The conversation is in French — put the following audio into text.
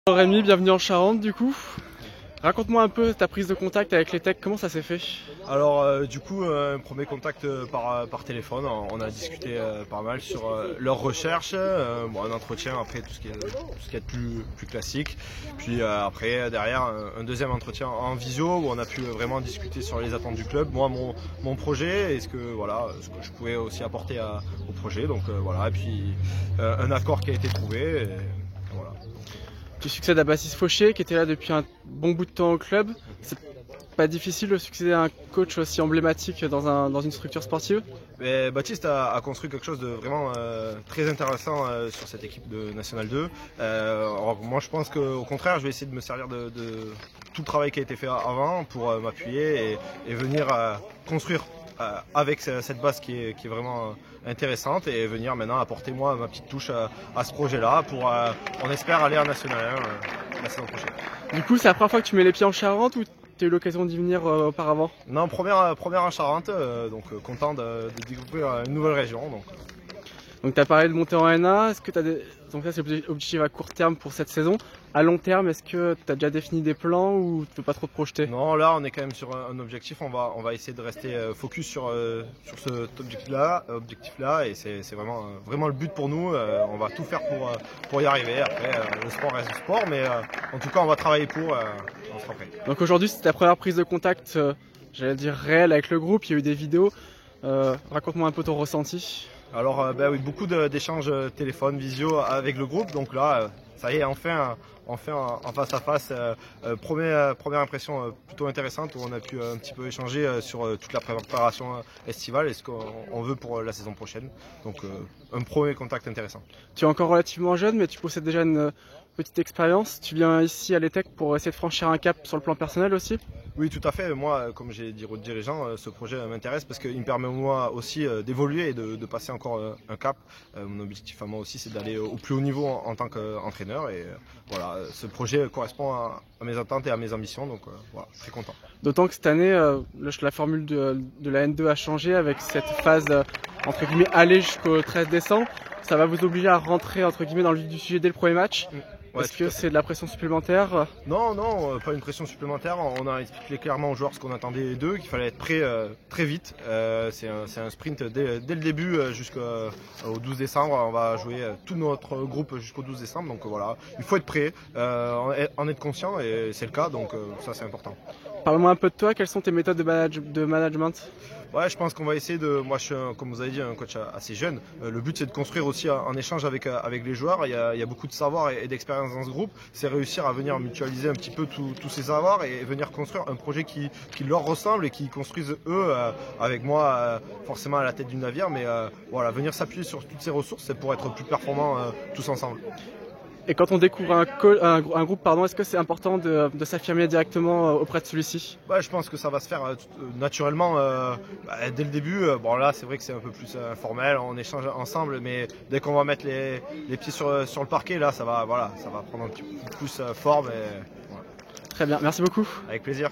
Rémi, bienvenue en Charente du coup. Raconte-moi un peu ta prise de contact avec les techs, comment ça s'est fait? Alors du coup, un premier contact par téléphone, on a discuté pas mal sur leurs recherches, un entretien après tout ce qui est plus classique, puis après derrière un deuxième entretien en visio où on a pu vraiment discuter sur les attentes du club, moi mon projet et ce que je pouvais aussi apporter au projet, donc voilà, et puis un accord qui a été trouvé, et voilà. Tu succèdes à Baptiste Fauché qui était là depuis un bon bout de temps au club. C'est pas difficile de succéder à un coach aussi emblématique dans une structure sportive? Mais Baptiste a construit quelque chose de vraiment très intéressant sur cette équipe de National 2. Alors moi je pense qu'au contraire je vais essayer de me servir de tout le travail qui a été fait avant pour m'appuyer et venir construire avec cette base qui est vraiment intéressante et venir maintenant apporter moi ma petite touche à ce projet-là pour, on espère, aller en National 1 la saison prochaine. Du coup, c'est la première fois que tu mets les pieds en Charente ou tu as eu l'occasion d'y venir auparavant? Non, première en Charente, donc content de découvrir une nouvelle région. Donc tu as parlé de monter en N1, est-ce que tu as donc ça c'est l'objectif à court terme pour cette saison. À long terme, est-ce que tu as déjà défini des plans ou tu peux pas trop te projeter? Non, là on est quand même sur un objectif, on va essayer de rester focus sur cet objectif-là et c'est vraiment le but pour nous, on va tout faire pour y arriver. Après le sport reste du sport, mais en tout cas on va travailler pour, on sera prêt. Donc aujourd'hui c'est ta première prise de contact, j'allais dire réelle avec le groupe, il y a eu des vidéos, raconte-moi un peu ton ressenti. Alors oui, beaucoup d'échanges téléphone, visio avec le groupe, donc là ça y est, enfin en face à face, première impression plutôt intéressante où on a pu un petit peu échanger sur toute la préparation estivale et ce qu'on veut pour la saison prochaine. Donc un premier contact intéressant. Tu es encore relativement jeune mais tu possèdes déjà une petite expérience. Tu viens ici à l'ETEC pour essayer de franchir un cap sur le plan personnel aussi? Oui, tout à fait. Moi, comme j'ai dit aux dirigeants, ce projet m'intéresse parce qu'il me permet moi aussi d'évoluer et de passer encore un cap. Mon objectif à moi aussi, c'est d'aller au plus haut niveau en tant qu'entraîneur. Et voilà, ce projet correspond à mes attentes et à mes ambitions. Donc voilà, très content. D'autant que cette année, la formule de la N2 a changé avec cette phase entre guillemets aller jusqu'au 13 décembre. Ça va vous obliger à rentrer entre guillemets dans le vif du sujet dès le premier match. Ouais, est-ce que c'est de la pression supplémentaire? Non, pas une pression supplémentaire. On a expliqué clairement aux joueurs ce qu'on attendait d'eux, qu'il fallait être prêt très vite. C'est un sprint dès le début jusqu'au 12 décembre. On va jouer tout notre groupe jusqu'au 12 décembre. Donc voilà, il faut être prêt, en être conscient et c'est le cas. Donc ça c'est important. Parle-moi un peu de toi, quelles sont tes méthodes de management? Ouais, je pense qu'on va essayer moi je suis, comme vous avez dit, un coach assez jeune. Le but c'est de construire aussi en échange avec les joueurs. Il y a beaucoup de savoir et d'expérience dans ce groupe. C'est réussir à venir mutualiser un petit peu tous ces savoirs et venir construire un projet qui leur ressemble et qui construisent eux, avec moi forcément à la tête du navire. Mais voilà, venir s'appuyer sur toutes ces ressources, c'est pour être plus performants tous ensemble. Et quand on découvre un groupe, est-ce que c'est important de s'affirmer directement auprès de celui-ci? Ouais, je pense que ça va se faire naturellement dès le début. Bon là c'est vrai que c'est un peu plus informel, on échange ensemble, mais dès qu'on va mettre les pieds sur le parquet, là ça va prendre un petit peu plus forme. Et, voilà. Très bien, merci beaucoup. Avec plaisir.